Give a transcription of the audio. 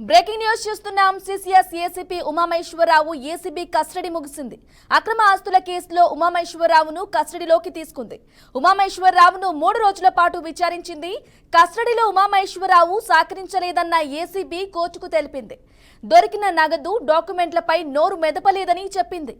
Breaking news చూస్తున్నాం. CCS ACP Umamaheswara Rao ACB custody ముగిసింది. అక్రమ ఆస్తుల కేసులో ఉమామహేశ్వరరావును కస్టడీలోకి తీసుకుంది. ఉమామహేశ్వరరావును 3 రోజుల పాటు విచారించింది. కస్టడీలో ఉమామహేశ్వరరావు సహకరించలేదన్న ఏసీబీ కోర్టుకు తెలిపింది. దొరికిన నగదు డాక్యుమెంట్లపై నోరు మెదపలేదని చెప్పింది.